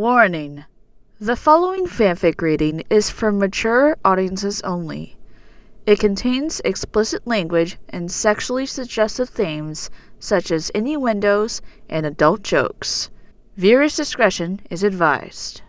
Warning: the following fanfic reading is for mature audiences only. It contains explicit language and sexually suggestive themes such as innuendos and adult jokes. Viewers' discretion is advised.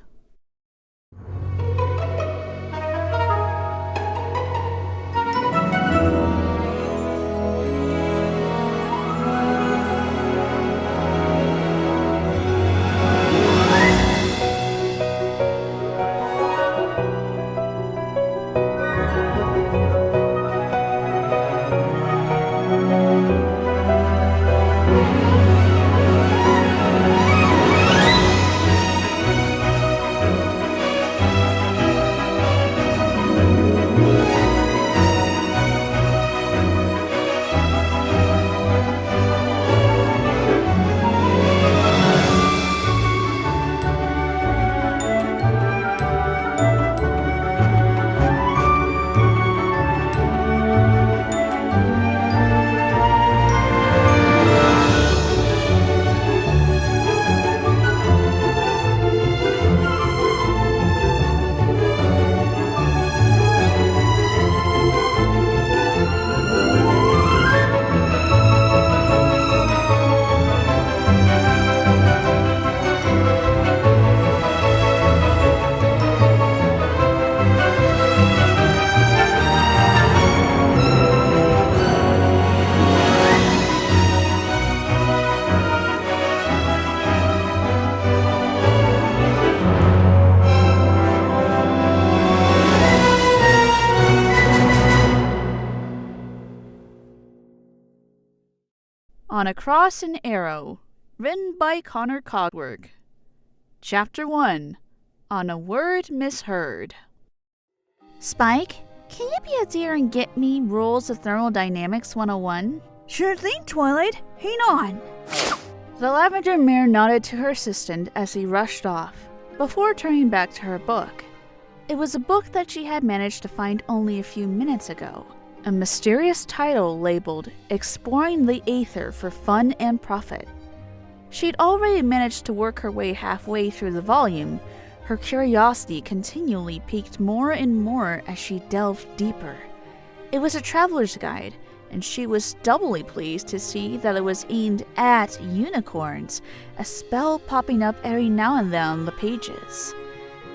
On a Cross and Arrow, written by Connor Cogwork. Chapter 1. On a Word Misheard. Spike, can you be a dear and get me Rules of Thermodynamics 101? Sure thing, Twilight. Hang on. The lavender mare nodded to her assistant as he rushed off, before turning back to her book. It was a book that she had managed to find only a few minutes ago. A mysterious title labeled Exploring the Aether for Fun and Profit. She'd already managed to work her way halfway through the volume. Her curiosity continually piqued more and more as she delved deeper. It was a traveler's guide, and she was doubly pleased to see that it was aimed at unicorns, a spell popping up every now and then on the pages.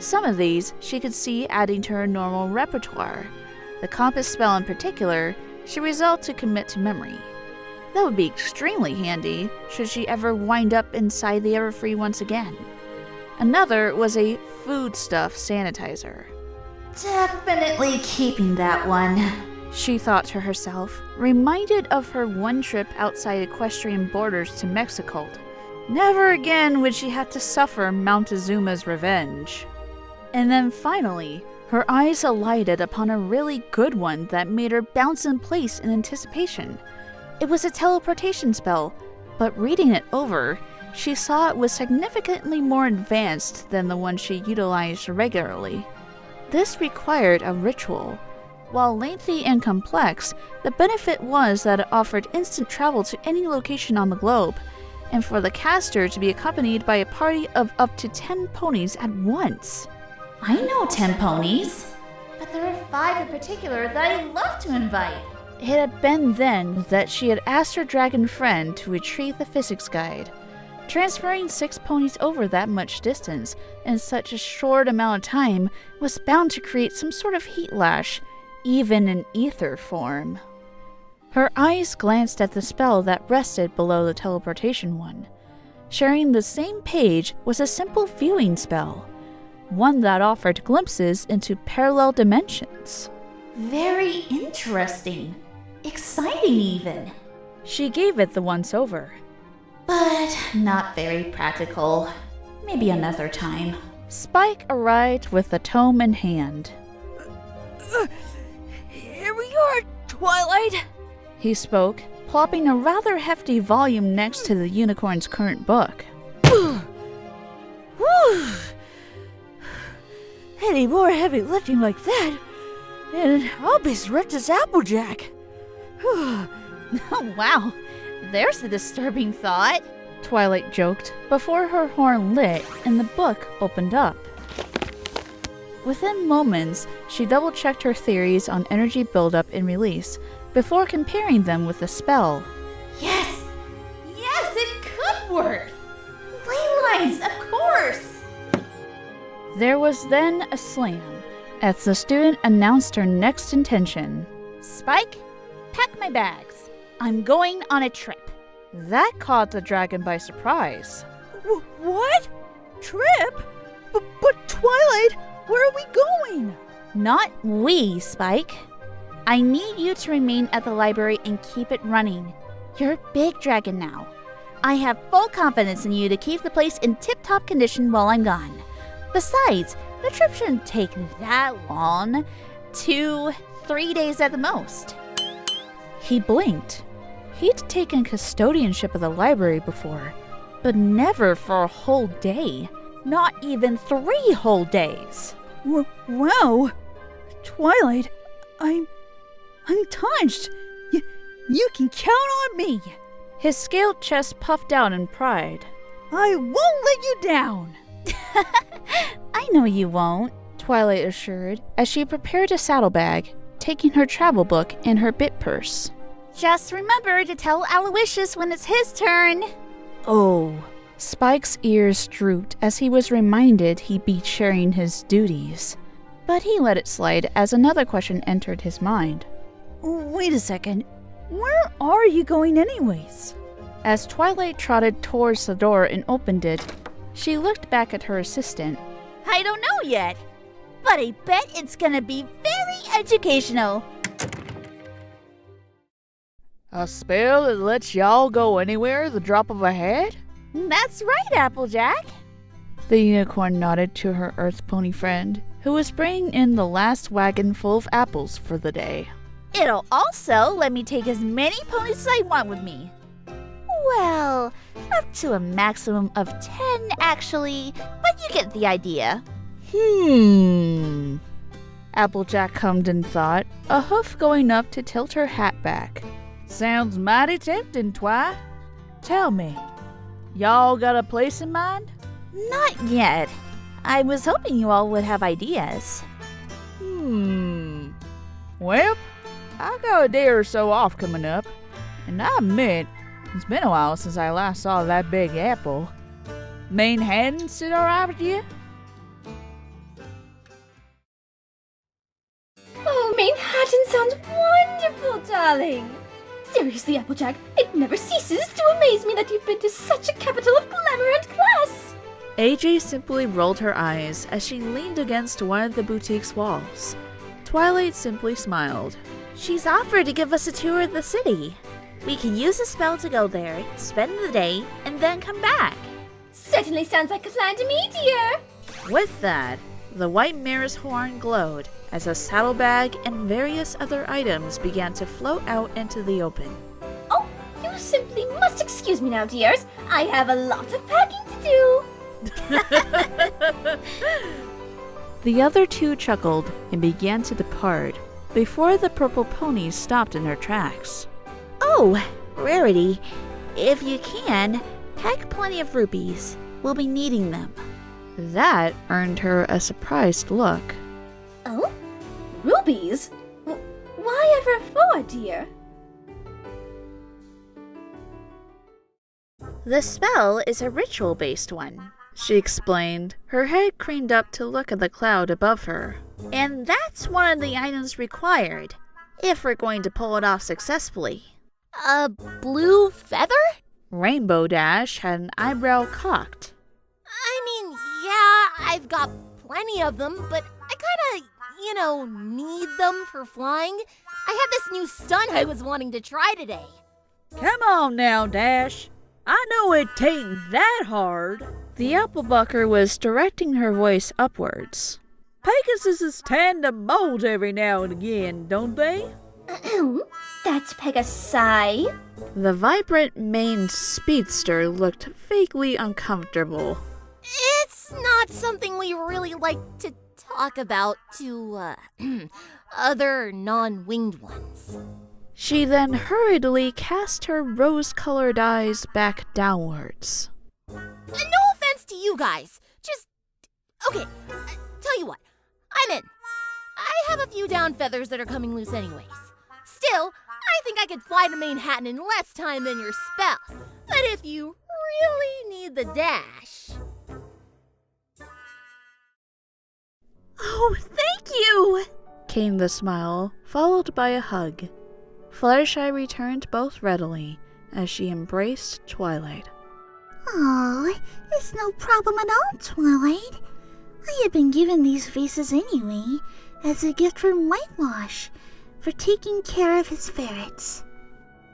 Some of these she could see adding to her normal repertoire. The compass spell in particular, she resolved to commit to memory. That would be extremely handy should she ever wind up inside the Everfree once again. Another was a foodstuff sanitizer. Definitely keeping that one, she thought to herself, reminded of her one trip outside Equestrian borders to Mexico. Never again would she have to suffer Montezuma's revenge. And then finally, her eyes alighted upon a really good one that made her bounce in place in anticipation. It was a teleportation spell, but reading it over, she saw it was significantly more advanced than the one she utilized regularly. This required a ritual. While lengthy and complex, the benefit was that it offered instant travel to any location on the globe, and for the caster to be accompanied by a party of up to 10 ponies at once. I know 10 ponies, but there are 5 in particular that I'd love to invite. It had been then that she had asked her dragon friend to retrieve the physics guide. Transferring 6 ponies over that much distance in such a short amount of time was bound to create some sort of heat lash, even in ether form. Her eyes glanced at the spell that rested below the teleportation one. Sharing the same page was a simple viewing spell, one that offered glimpses into parallel dimensions. Very interesting. Exciting even. She gave it the once over. But not very practical. Maybe another time. Spike arrived with the tome in hand. Here we are, Twilight, he spoke, plopping a rather hefty volume next to the unicorn's current book. Any more heavy lifting like that, and I'll be as ripped as Applejack. Oh, wow, there's a disturbing thought. Twilight joked before her horn lit and the book opened up. Within moments, she double-checked her theories on energy buildup and release before comparing them with the spell. Yes! Yes, it could work! Ley lines, of course! There was then a slam as the student announced her next intention. Spike, pack my bags. I'm going on a trip. That caught the dragon by surprise. What? Trip? But Twilight, where are we going? Not we, Spike. I need you to remain at the library and keep it running. You're a big dragon now. I have full confidence in you to keep the place in tip-top condition while I'm gone. Besides, the trip shouldn't take that long. 2-3 days at the most. He blinked. He'd taken custodianship of the library before, but never for a whole day. Not even 3 whole days. Wow. Twilight, I'm touched. You can count on me. His scaled chest puffed out in pride. I won't let you down. I know you won't, Twilight assured as she prepared a saddlebag, taking her travel book and her bit purse. Just remember to tell Aloysius when it's his turn. Oh. Spike's ears drooped as he was reminded he'd be sharing his duties. But he let it slide as another question entered his mind. Wait a second. Where are you going anyways? As Twilight trotted towards the door and opened it, she looked back at her assistant. I don't know yet, but I bet it's gonna be very educational. A spell that lets y'all go anywhere at the drop of a hat? That's right, Applejack. The unicorn nodded to her earth pony friend, who was bringing in the last wagon full of apples for the day. It'll also let me take as many ponies as I want with me. Well, up to a maximum of 10, actually, but you get the idea. Applejack hummed in thought, a hoof going up to tilt her hat back. Sounds mighty tempting, Twi. Tell me, y'all got a place in mind? Not yet. I was hoping you all would have ideas. Well, I got a day or so off coming up, and I admit, it's been a while since I last saw that big apple. Manhattan sit alright with you? Oh, Manhattan sounds wonderful, darling. Seriously, Applejack, it never ceases to amaze me that you've been to such a capital of glamour and class. AJ simply rolled her eyes as she leaned against one of the boutique's walls. Twilight simply smiled. She's offered to give us a tour of the city. We can use a spell to go there, spend the day, and then come back. Certainly sounds like a plan to me, dear. With that, the white mare's horn glowed as a saddlebag and various other items began to float out into the open. Oh, you simply must excuse me now, dears. I have a lot of packing to do. The other two chuckled and began to depart before the purple ponies stopped in their tracks. Oh, Rarity, if you can, pack plenty of rupees. We'll be needing them. That earned her a surprised look. Oh? Rubies? Why ever for, dear? The spell is a ritual-based one, she explained, her head craned up to look at the cloud above her. And that's one of the items required, if we're going to pull it off successfully. A blue feather? Rainbow Dash had an eyebrow cocked. I mean, yeah, I've got plenty of them, but I kinda, need them for flying. I have this new stunt I was wanting to try today. Come on now, Dash. I know it tain't that hard. The Applebucker was directing her voice upwards. Pegasuses tend to molt every now and again, don't they? That's Pegasi. The vibrant maned speedster looked vaguely uncomfortable. It's not something we really like to talk about to, other non-winged ones. She then hurriedly cast her rose-colored eyes back downwards. No offense to you guys. Just, okay, tell you what, I'm in. I have a few down feathers that are coming loose anyways. Still, I think I could fly to Manhattan in less time than your spell. But if you really need the dash... Oh, thank you! Came the smile, followed by a hug. Fluttershy returned both readily as she embraced Twilight. Oh, it's no problem at all, Twilight. I had been given these vases anyway, as a gift from Whitewash, for taking care of his ferrets.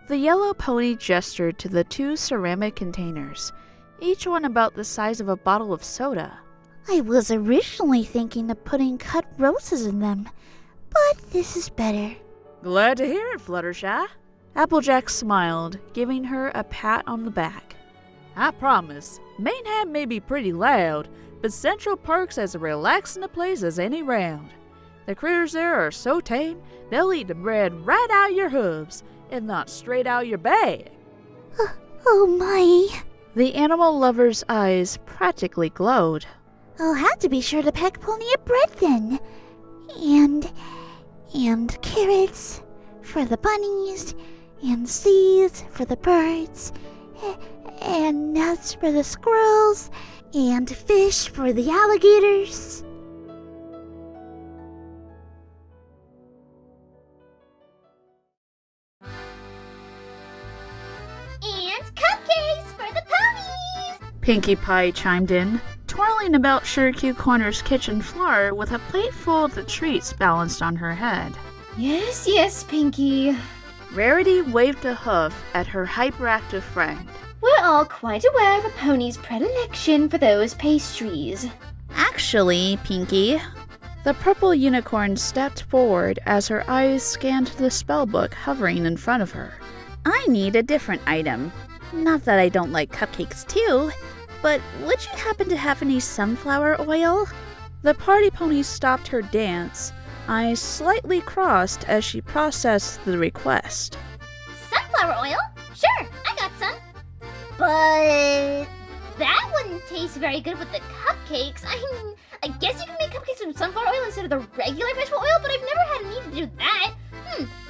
The yellow pony gestured to the 2 ceramic containers, each one about the size of a bottle of soda. I was originally thinking of putting cut roses in them, but this is better. Glad to hear it, Fluttershy. Applejack smiled, giving her a pat on the back. I promise, Manhattan may be pretty loud, but Central Park's as relaxing a place as any round. The critters there are so tame, they'll eat the bread right out your hooves, if not straight out your bag. Oh my. The animal lover's eyes practically glowed. I'll have to be sure to pack plenty of bread then. And carrots for the bunnies, and seeds for the birds, and nuts for the squirrels, and fish for the alligators. And cupcakes for the ponies! Pinkie Pie chimed in, twirling about Sugarcube Corner's kitchen floor with a plate full of the treats balanced on her head. Yes, yes, Pinkie. Rarity waved a hoof at her hyperactive friend. We're all quite aware of a pony's predilection for those pastries. Actually, Pinkie. The purple unicorn stepped forward as her eyes scanned the spellbook hovering in front of her. I need a different item. Not that I don't like cupcakes too, but would you happen to have any sunflower oil? The party pony stopped her dance, eyes slightly crossed as she processed the request. Sunflower oil? Sure, I got some. But that wouldn't taste very good with the cupcakes. I guess you can make cupcakes with sunflower oil instead of the regular vegetable oil, but I've never had a need to do that.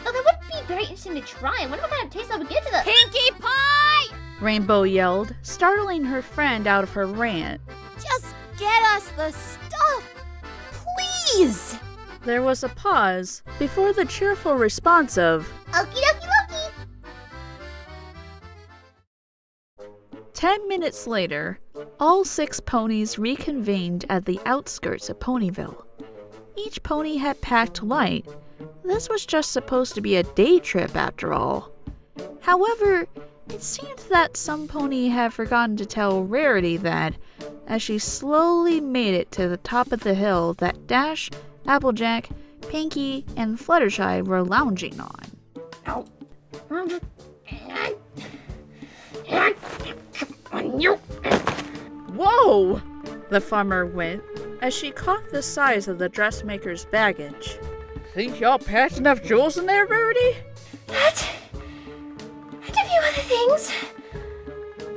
Though that would be very interesting to try. I wonder what kind of taste that would give to the... Pinkie Pie! Rainbow yelled, startling her friend out of her rant. Just get us the stuff, please! There was a pause before the cheerful response of, Okie dokie Loki! 10 minutes later, all 6 ponies reconvened at the outskirts of Ponyville. Each pony had packed light. This was just supposed to be a day trip after all. However, it seemed that some pony had forgotten to tell Rarity that, as she slowly made it to the top of the hill that Dash, Applejack, Pinkie, and Fluttershy were lounging on. Whoa! The farmer went as she caught the size of the dressmaker's baggage. Think y'all packed enough jewels in there, Rarity? That and a few other things.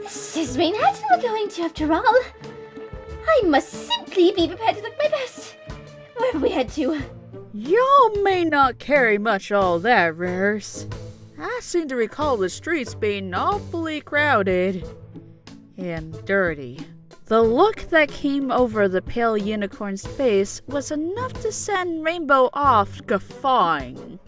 This is Manhattan we're going to after all. I must simply be prepared to look my best wherever we head to. Y'all may not carry much all that, Rares. I seem to recall the streets being awfully crowded and dirty. The look that came over the pale unicorn's face was enough to send Rainbow off guffawing.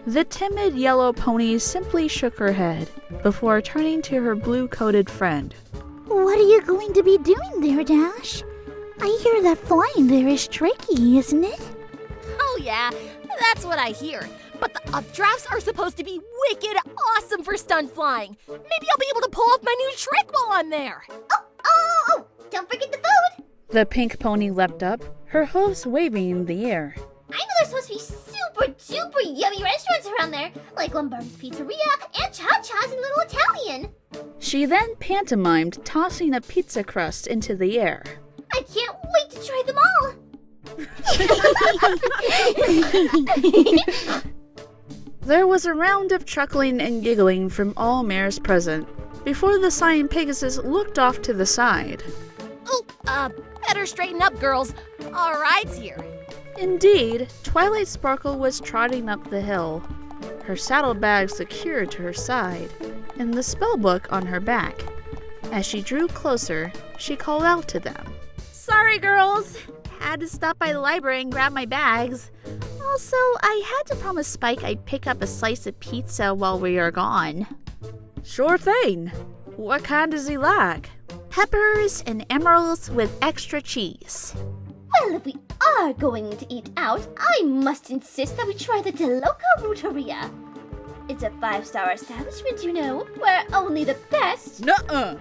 The timid yellow pony simply shook her head before turning to her blue-coated friend. What are you going to be doing there, Dash? I hear that flying there is tricky, isn't it? Oh yeah, that's what I hear. But the updrafts are supposed to be wicked awesome for stunt flying. Maybe I'll be able to pull off my new trick while I'm there. Oh! Don't forget the food! The pink pony leapt up, her hooves waving in the air. I know there's supposed to be super duper yummy restaurants around there, like Lombardi's Pizzeria and Cha-Cha's and Little Italian. She then pantomimed tossing a pizza crust into the air. I can't wait to try them all! There was a round of chuckling and giggling from all mares present, before the sighing Pegasus looked off to the side. Oh, better straighten up, girls. Our ride's here. Indeed, Twilight Sparkle was trotting up the hill, her saddlebag secured to her side, and the spellbook on her back. As she drew closer, she called out to them. Sorry, girls. Had to stop by the library and grab my bags. Also, I had to promise Spike I'd pick up a slice of pizza while we are gone. Sure thing. What kind does he like? Peppers and emeralds with extra cheese. Well, if we are going to eat out, I must insist that we try the DeLoca Ruteria. It's a 5-star establishment, you know, where only the best... Nuh-uh.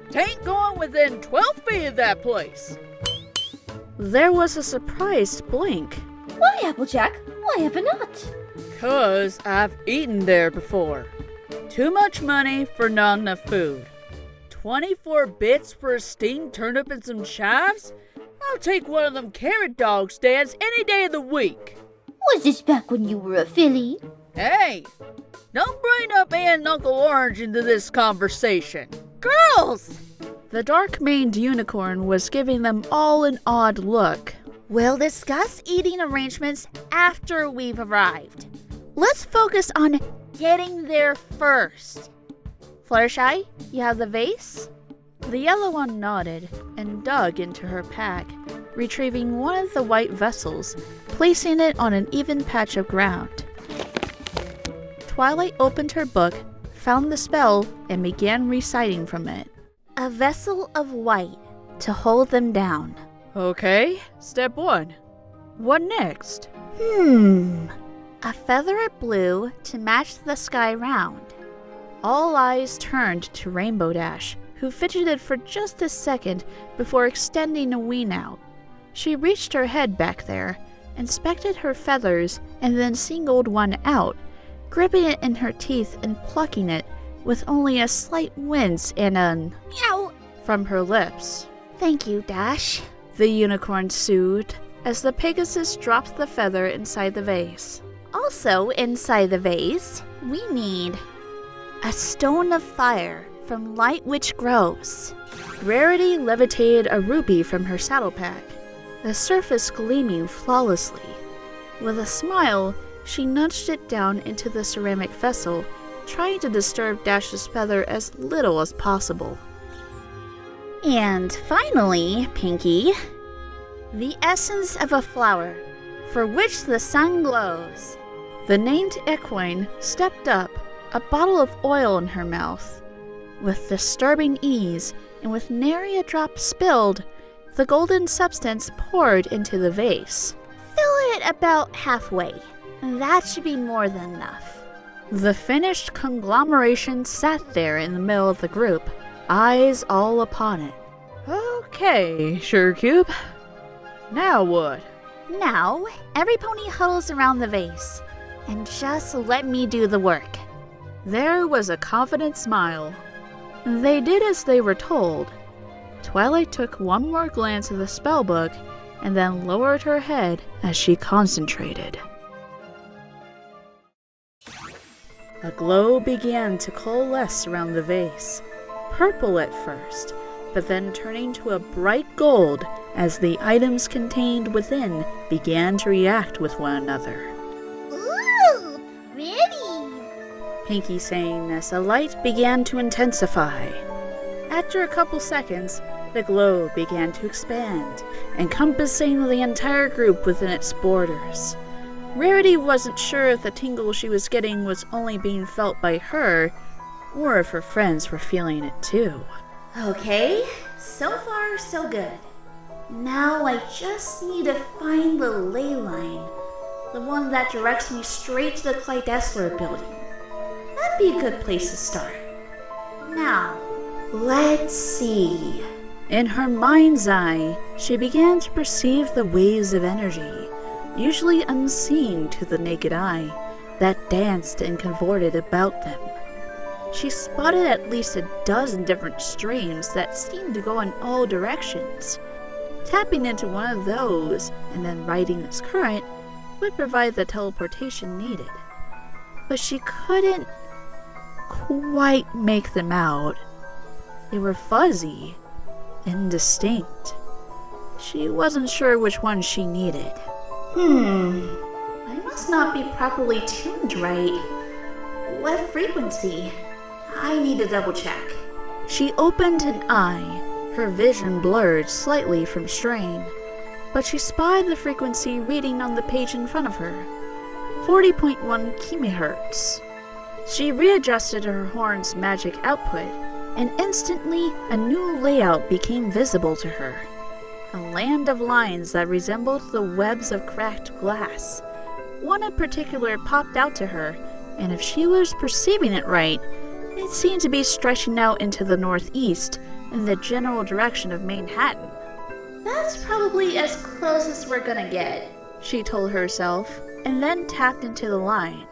Tain't going within 12 feet of that place. There was a surprised blink. Why, Applejack? Why ever not? 'Cause I've eaten there before. Too much money for not enough food. 24 bits for a steamed turnip and some chives? I'll take one of them carrot dog stands any day of the week. Was this back when you were a filly? Hey, don't bring up Aunt and Uncle Orange into this conversation. Girls! The dark-maned unicorn was giving them all an odd look. We'll discuss eating arrangements after we've arrived. Let's focus on getting there first. Fluttershy, you have the vase? The yellow one nodded and dug into her pack, retrieving one of the white vessels, placing it on an even patch of ground. Twilight opened her book, found the spell, and began reciting from it. A vessel of white to hold them down. Okay, step 1. What next? A feathered blue to match the sky round. All eyes turned to Rainbow Dash, who fidgeted for just a second before extending a wing out. She reached her head back there, inspected her feathers, and then singled one out, gripping it in her teeth and plucking it, with only a slight wince and an Meow. from her lips. Thank you, Dash. The unicorn soothed, as the Pegasus dropped the feather inside the vase. Also inside the vase, we need a stone of fire from light which grows. Rarity levitated a rupee from her saddle pack, the surface gleaming flawlessly. With a smile, she nudged it down into the ceramic vessel, trying to disturb Dash's feather as little as possible. And finally, Pinky, the essence of a flower, for which the sun glows. The named equine stepped up, a bottle of oil in her mouth. With disturbing ease, and with nary a drop spilled, the golden substance poured into the vase. Fill it about halfway. That should be more than enough. The finished conglomeration sat there in the middle of the group, eyes all upon it. Okay, Surecube. Now what? Now, every pony huddles around the vase, and just let me do the work. There was a confident smile. They did as they were told. Twilight took one more glance at the spellbook and then lowered her head as she concentrated. A glow began to coalesce around the vase, purple at first, but then turning to a bright gold as the items contained within began to react with one another. Ooh, pretty! Pinky sang as the light began to intensify. After a couple seconds, the glow began to expand, encompassing the entire group within its borders. Rarity wasn't sure if the tingle she was getting was only being felt by her, or if her friends were feeling it too. Okay, so far so good. Now I just need to find the ley line, the one that directs me straight to the Clydesler building. That'd be a good place to start. Now, let's see. In her mind's eye, she began to perceive the waves of energy, usually unseen to the naked eye, that danced and cavorted about them. She spotted at least a dozen different streams that seemed to go in all directions. Tapping into one of those and then riding this current would provide the teleportation needed. But she couldn't quite make them out. They were fuzzy, indistinct. She wasn't sure which one she needed. I must not be properly tuned right. What frequency? I need to double check. She opened an eye, her vision blurred slightly from strain, but she spied the frequency reading on the page in front of her, 40.1 kHz. She readjusted her horn's magic output, and instantly a new layout became visible to her. A land of lines that resembled the webs of cracked glass. One in particular popped out to her, and if she was perceiving it right, it seemed to be stretching out into the northeast in the general direction of Manhattan. That's probably as close as we're gonna get, she told herself, and then tapped into the line.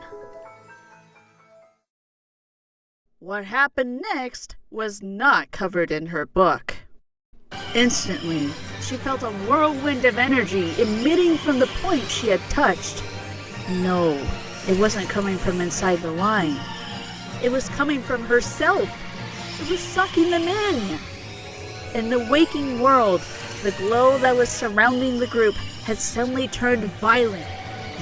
What happened next was not covered in her book. Instantly, she felt a whirlwind of energy emitting from the point she had touched. No, it wasn't coming from inside the line. It was coming from herself. It was sucking them in. In the waking world, the glow that was surrounding the group had suddenly turned violent,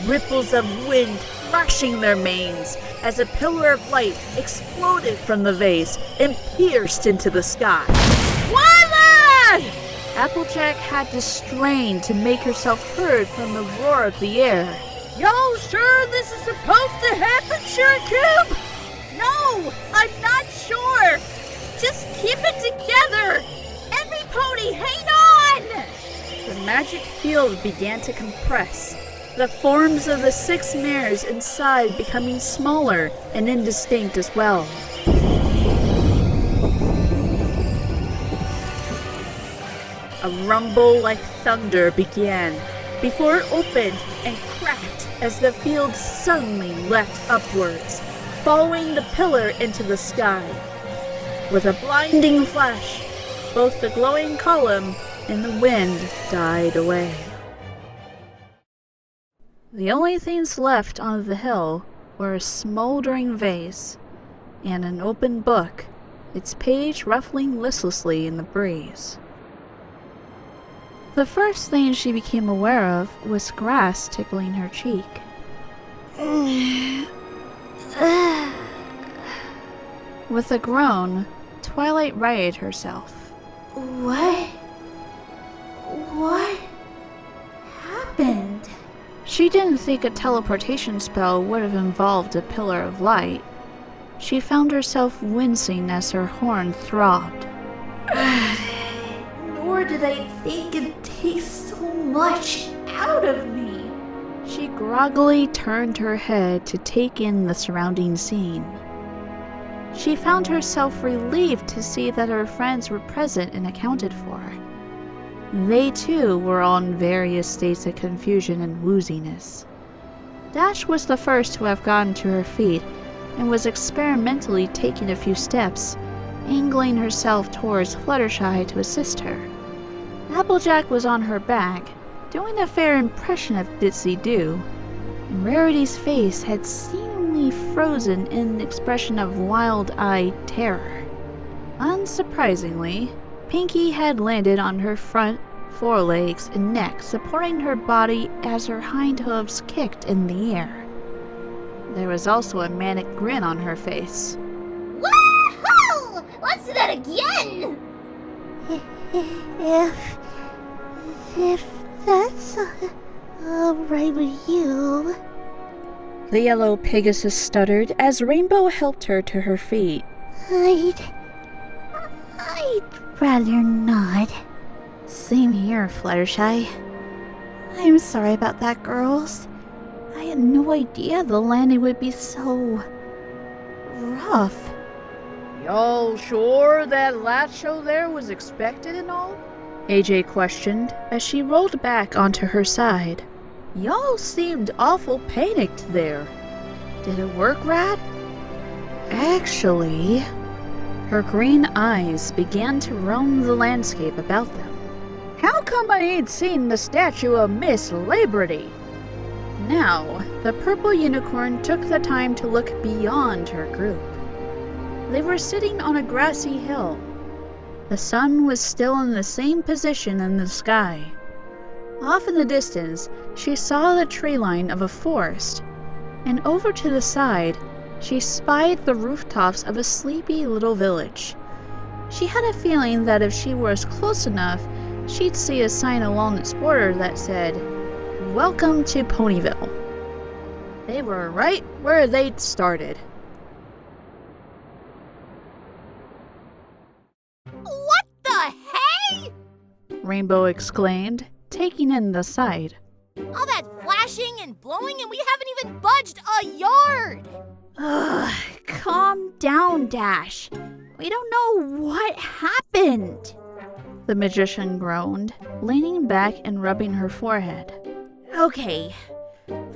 ripples of wind rushing their manes as a pillar of light exploded from the vase and pierced into the sky. Twilight! Applejack had to strain to make herself heard from the roar of the air. Y'all sure this is supposed to happen, Shuriken? No, I'm not sure. Just keep it together. Every pony, hang on! The magic field began to compress, the forms of the 6 mares inside becoming smaller and indistinct as well. A rumble like thunder began before it opened and cracked as the field suddenly leapt upwards, following the pillar into the sky. With a blinding flash, both the glowing column and the wind died away. The only things left on the hill were a smoldering vase and an open book, its page ruffling listlessly in the breeze. The first thing she became aware of was grass tickling her cheek. With a groan, Twilight righted herself. What happened? She didn't think a teleportation spell would have involved a pillar of light. She found herself wincing as her horn throbbed. Nor did I think it'd take so much out of me. She groggily turned her head to take in the surrounding scene. She found herself relieved to see that her friends were present and accounted for. They too were all in various states of confusion and wooziness. Dash was the first to have gotten to her feet and was experimentally taking a few steps, angling herself towards Fluttershy to assist her. Applejack was on her back, doing a fair impression of Ditsy Do, and Rarity's face had seemingly frozen in an expression of wild-eyed terror. Unsurprisingly, Pinkie had landed on her front forelegs and neck, supporting her body as her hind hooves kicked in the air. There was also a manic grin on her face. Woohoo! Let's do that again! If that's alright with you. The yellow Pegasus stuttered as Rainbow helped her to her feet. I'd rather not. Same here, Fluttershy. I'm sorry about that, girls. I had no idea the landing would be so rough. Y'all sure that last show there was expected and all? AJ questioned as she rolled back onto her side. Y'all seemed awful panicked there. Did it work, Rad? Actually, her green eyes began to roam the landscape about them. How come I ain't seen the statue of Miss Liberty? Now, the purple unicorn took the time to look beyond her group. They were sitting on a grassy hill. The sun was still in the same position in the sky. Off in the distance, she saw the tree line of a forest, and over to the side, she spied the rooftops of a sleepy little village. She had a feeling that if she was close enough, she'd see a sign along its border that said, "Welcome to Ponyville." They were right where they'd started. What the hey? Rainbow exclaimed, taking in the sight. All that flashing and blowing and we haven't even budged a yard! Ugh, calm down, Dash. We don't know what happened. The magician groaned, leaning back and rubbing her forehead. Okay,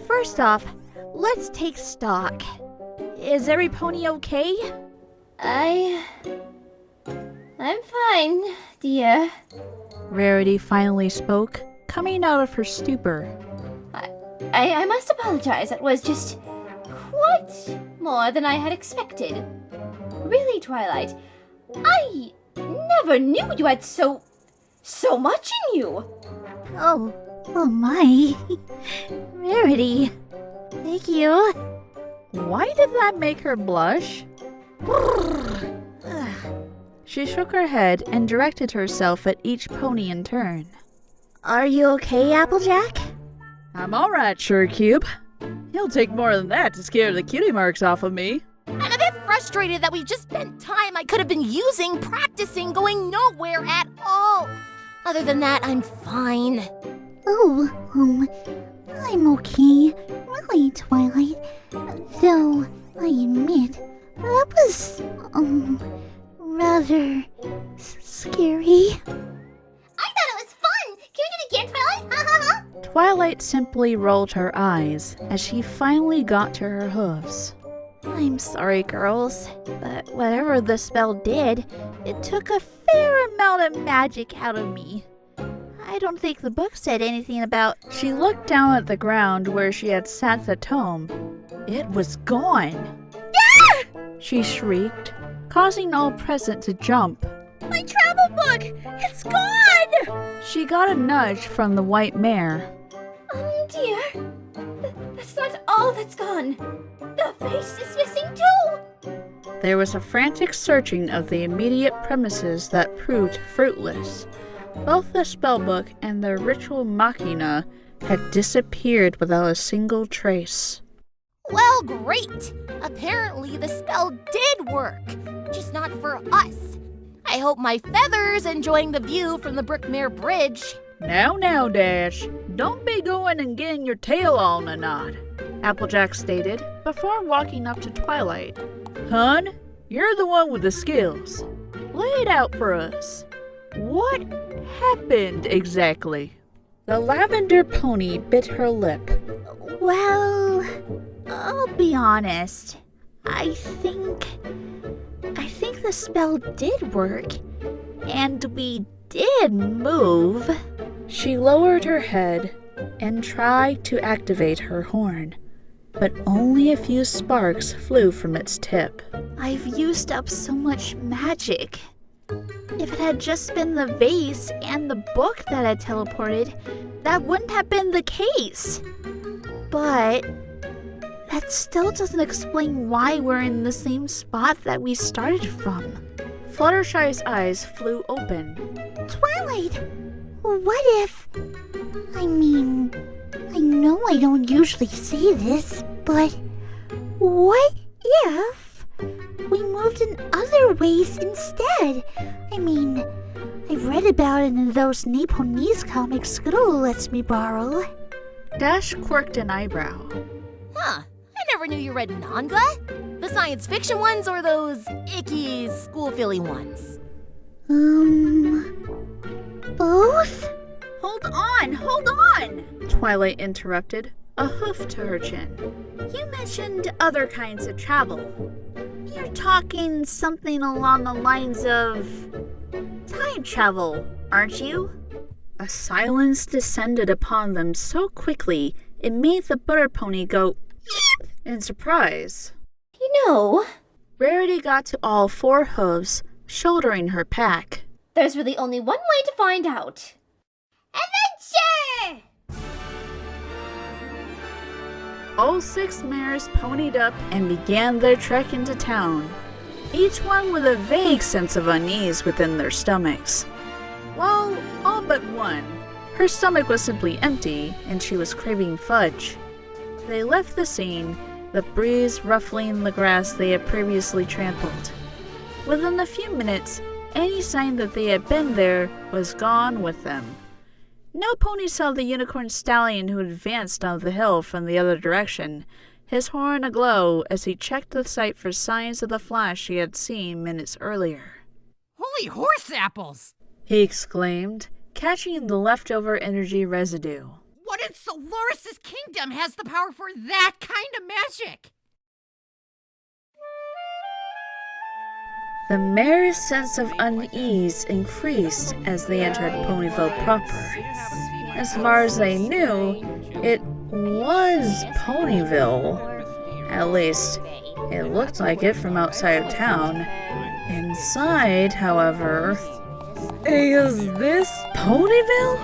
first off, let's take stock. Is every pony okay? I'm fine, dear. Rarity finally spoke, coming out of her stupor. I must apologize. That was just quite more than I had expected. Really, Twilight, I never knew you had so much in you. Oh my. Rarity. Thank you. Why did that make her blush? She shook her head and directed herself at each pony in turn. Are you okay, Applejack? I'm alright, Surecube. He'll take more than that to scare the cutie marks off of me. I'm a bit frustrated that we've just spent time I could have been using practicing going nowhere at all. Other than that, I'm fine. Oh, I'm okay. Really, Twilight. Though, I admit, that was, rather scary. I thought it was fun. Can we do it again, Twilight? Ha ha ha. Twilight simply rolled her eyes as she finally got to her hooves. I'm sorry, girls, but whatever the spell did, it took a fair amount of magic out of me. I don't think the book said anything about... She looked down at the ground where she had sat the tome. It was gone! Ah! She shrieked, causing all present to jump. My travel book! It's gone! She got a nudge from the white mare. Dear, that's not all that's gone. The face is missing too. There was a frantic searching of the immediate premises that proved fruitless. Both the spellbook and the ritual machina had disappeared without a single trace. Well, great! Apparently the spell did work, just not for us. I hope my feathers enjoying the view from the Brickmare Bridge. Now, Dash. Don't be going and getting your tail all in a knot, Applejack stated before walking up to Twilight. Hun, you're the one with the skills. Lay it out for us. What happened exactly? The lavender pony bit her lip. Well, I'll be honest. I think the spell did work, and we did move. She lowered her head and tried to activate her horn, but only a few sparks flew from its tip. I've used up so much magic. If it had just been the vase and the book that had teleported, that wouldn't have been the case. But that still doesn't explain why we're in the same spot that we started from. Fluttershy's eyes flew open. Twilight, what if... I mean, I know I don't usually say this, but what if we moved in other ways instead? I mean, I read about it in those Nepalese comics Scuttle lets me borrow. Dash quirked an eyebrow. Huh, I never knew you read manga? The science fiction ones or those icky school filly ones? Both? Hold on! Twilight interrupted, a hoof to her chin. You mentioned other kinds of travel. You're talking something along the lines of time travel, aren't you? A silence descended upon them so quickly it made the butter pony go eep in surprise. You know, Rarity got to all 4 hooves, shouldering her pack. there's really only one way to find out. Adventure! All 6 mares ponied up and began their trek into town, each one with a vague sense of unease within their stomachs. Well, all but one. Her stomach was simply empty, and she was craving fudge. They left the scene, the breeze ruffling the grass they had previously trampled. Within a few minutes, any sign that they had been there was gone with them. No pony saw the unicorn stallion who advanced down the hill from the other direction, his horn aglow as he checked the site for signs of the flash he had seen minutes earlier. Holy horse apples! He exclaimed, catching the leftover energy residue. What in Solaris' kingdom has the power for that kind of magic? The mare's sense of unease increased as they entered Ponyville proper. As far as they knew, it was Ponyville. At least, it looked like it from outside of town. Inside, however... Is this Ponyville?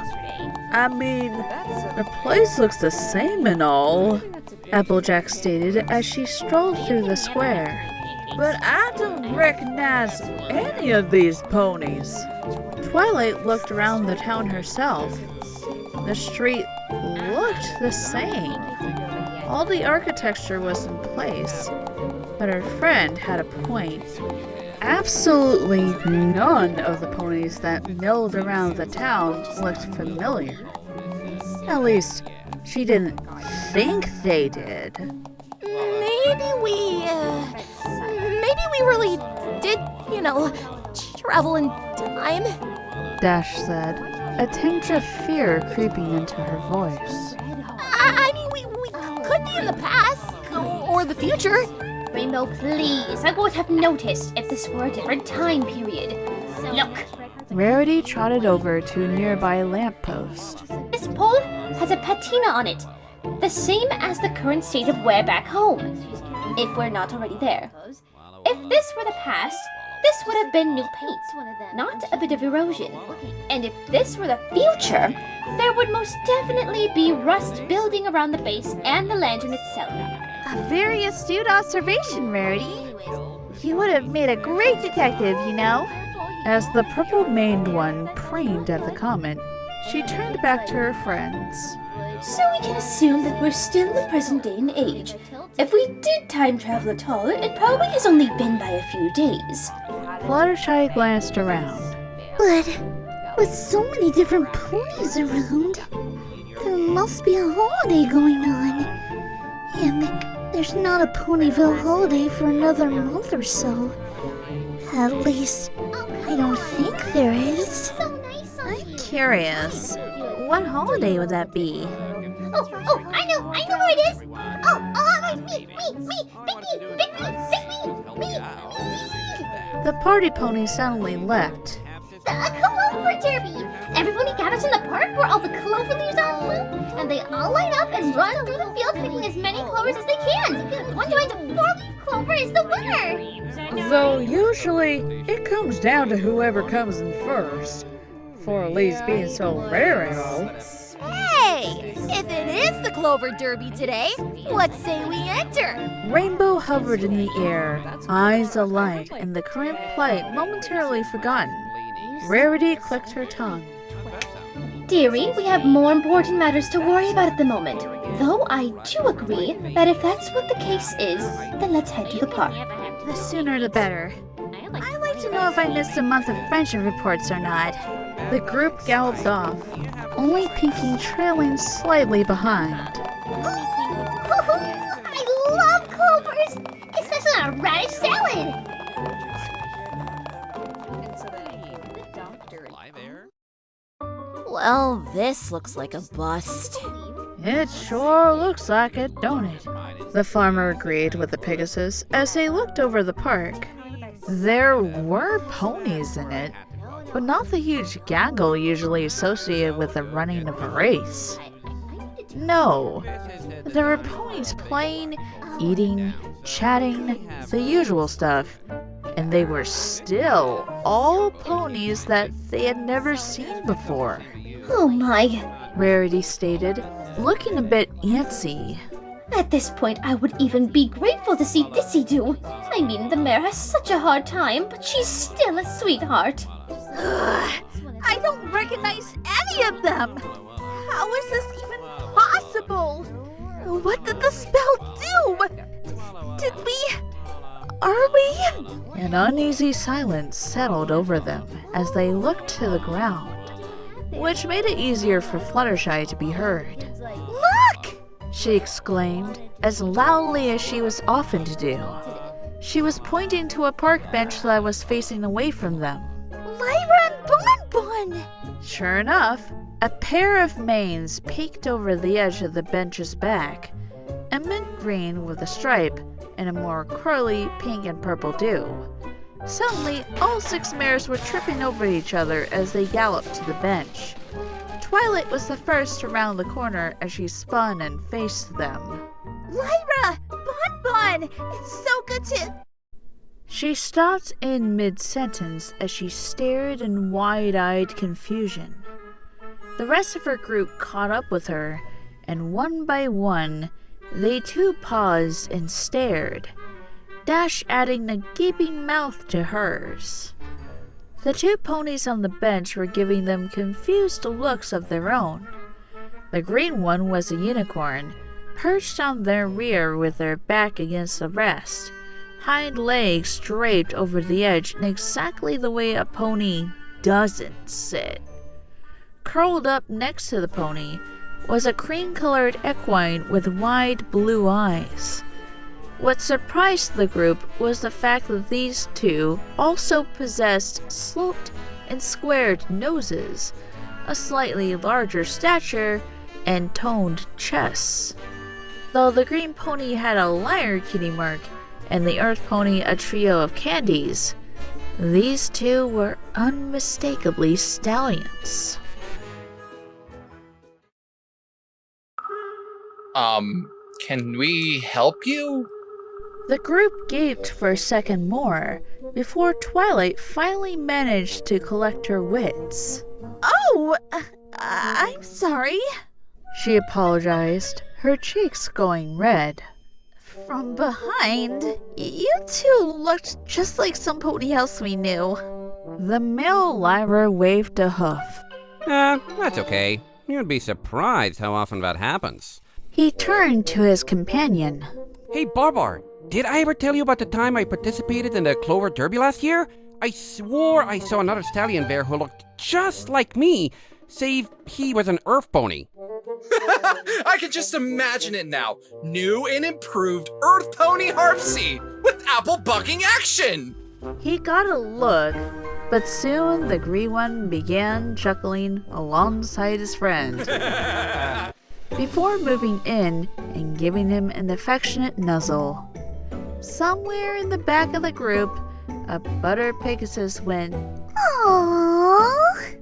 I mean, the place looks the same and all, Applejack stated as she strolled through the square. But I don't recognize any of these ponies. Twilight looked around the town herself. The street looked the same. All the architecture was in place, but her friend had a point. Absolutely none of the ponies that milled around the town looked familiar. At least, she didn't think they did. Maybe we really did, travel in time. Dash said, a tinge of fear creeping into her voice. I mean, we could be in the past or the future. Rainbow, please, I would have noticed if this were a different time period. Look, Rarity trotted over to a nearby lamppost. this pole has a patina on it, the same as the current state of wear back home, if we're not already there. If this were the past, this would have been new paint, not a bit of erosion. And if this were the future, there would most definitely be rust building around the base and the lantern itself. A very astute observation, Rarity. You would have made a great detective, you know. As the purple-maned one preened at the comment, she turned back to her friends. So we can assume that we're still in the present day and age. If we did time travel at all, it probably has only been by a few days. Fluttershy glanced around. But with so many different ponies around, there must be a holiday going on. And there's not a Ponyville holiday for another month or so. At least, I don't think there is. I'm curious. What holiday would that be? I know where it is. Me, pick me. The party pony suddenly leapt. A clover derby. Everybody gathers in the park where all the clover leaves are in bloom, and they all line up and run through the field picking as many clovers as they can. One finds a 4-leaf clover is the winner. Though usually it comes down to whoever comes in first. 4 leaves being so rare and all. Hey, if it is the Clover Derby today, what say we enter? Rainbow hovered in the air, eyes alight, and the current plight momentarily forgotten. Rarity clicked her tongue. Dearie, we have more important matters to worry about at the moment. Though I do agree that if that's what the case is, then let's head to the park. The sooner the better. I'd like to know if I missed a month of friendship reports or not. The group galloped off, only Pinky trailing slightly behind. I love clovers, especially on a radish salad. Well, this looks like a bust. It sure looks like it, don't it? The farmer agreed with the Pegasus as they looked over the park. There were ponies in it, but not the huge gaggle usually associated with the running of a race. No, there were ponies playing, eating, chatting, the usual stuff, and they were still all ponies that they had never seen before. Oh my. Rarity stated, looking a bit antsy. At this point, I would even be grateful to see Dissy do. I mean, the mare has such a hard time, but she's still a sweetheart. I don't recognize any of them! How is this even possible? What did the spell do? Are we? An uneasy silence settled over them as they looked to the ground, which made it easier for Fluttershy to be heard. Look! She exclaimed, as loudly as she was often to do. She was pointing to a park bench that was facing away from them. Lyra and Bonbon! Sure enough, a pair of manes peeked over the edge of the bench's back, a mint green with a stripe and a more curly pink and purple dew. Suddenly, all 6 mares were tripping over each other as they galloped to the bench. Twilight was the first to round the corner as she spun and faced them. Lyra! Bonbon! It's so good to... She stopped in mid-sentence as she stared in wide-eyed confusion. The rest of her group caught up with her, and one by one, they too paused and stared, Dash adding a gaping mouth to hers. The 2 ponies on the bench were giving them confused looks of their own. The green one was a unicorn, perched on their rear with their back against the rest, hind legs draped over the edge in exactly the way a pony doesn't sit. Curled up next to the pony was a cream-colored equine with wide blue eyes. What surprised the group was the fact that these 2 also possessed sloped and squared noses, a slightly larger stature, and toned chests. Though the green pony had a liar kitty mark and the earth pony a trio of candies, these 2 were unmistakably stallions. Can we help you? The group gaped for a second more before Twilight finally managed to collect her wits. Oh! I'm sorry. She apologized, her cheeks going red. From behind, you 2 looked just like some pony else we knew. The male Lyra waved a hoof. That's okay. You'd be surprised how often that happens. He turned to his companion. Hey, Babar, did I ever tell you about the time I participated in the Clover Derby last year? I swore I saw another stallion there who looked just like me, save he was an earth pony. I can just imagine it now. New and improved Earth Pony Harpsy with Applebucking action! He got a look, but soon the green one began chuckling alongside his friend. Before moving in and giving him an affectionate nuzzle. Somewhere in the back of the group, a butter Pegasus went, Aww.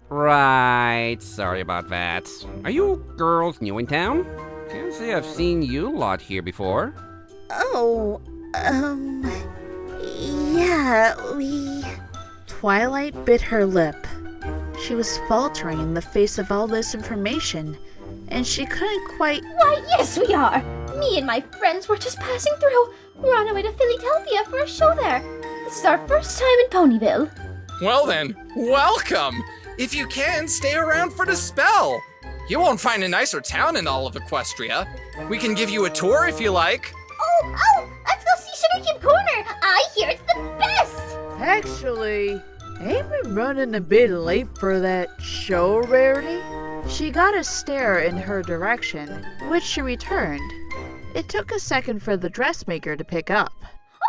Right, sorry about that. Are you girls new in town? Can't say I've seen you lot here before. Oh, yeah, we... Twilight bit her lip. She was faltering in the face of all this information, and she couldn't quite... Why, yes, we are. Me and my friends were just passing through. We're on our way to Philadelphia for a show there. This is our first time in Ponyville. Well then, welcome! If you can, stay around for the spell. You won't find a nicer town in all of Equestria. We can give you a tour if you like. Oh, let's go see Sugar Cube Corner. I hear it's the best. Actually, ain't we running a bit late for that show, Rarity? She got a stare in her direction, which she returned. It took a second for the dressmaker to pick up.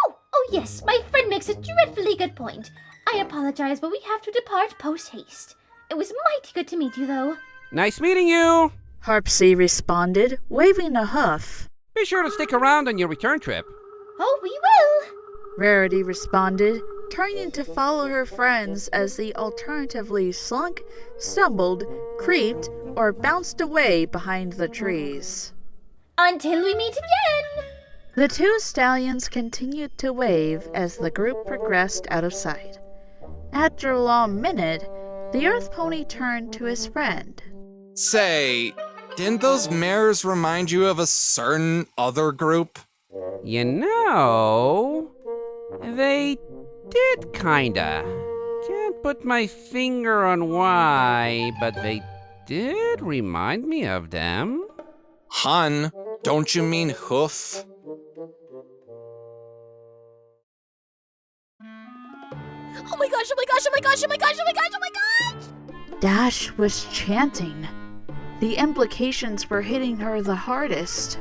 Oh yes, my friend makes a dreadfully good point. I apologize, but we have to depart post-haste. It was mighty good to meet you, though. Nice meeting you! Harpsy responded, waving a hoof. Be sure to stick around on your return trip. Oh, we will! Rarity responded, turning to follow her friends as they alternatively slunk, stumbled, creeped, or bounced away behind the trees. Until we meet again! The two stallions continued to wave as the group progressed out of sight. After a long minute, the Earth Pony turned to his friend. Say, didn't those mares remind you of a certain other group? You know, they did kinda. Can't put my finger on why, but they did remind me of them. Hun, don't you mean hoof? Oh my gosh, oh my gosh, oh my gosh, oh my gosh, oh my gosh, oh my gosh! Dash was chanting. The implications were hitting her the hardest.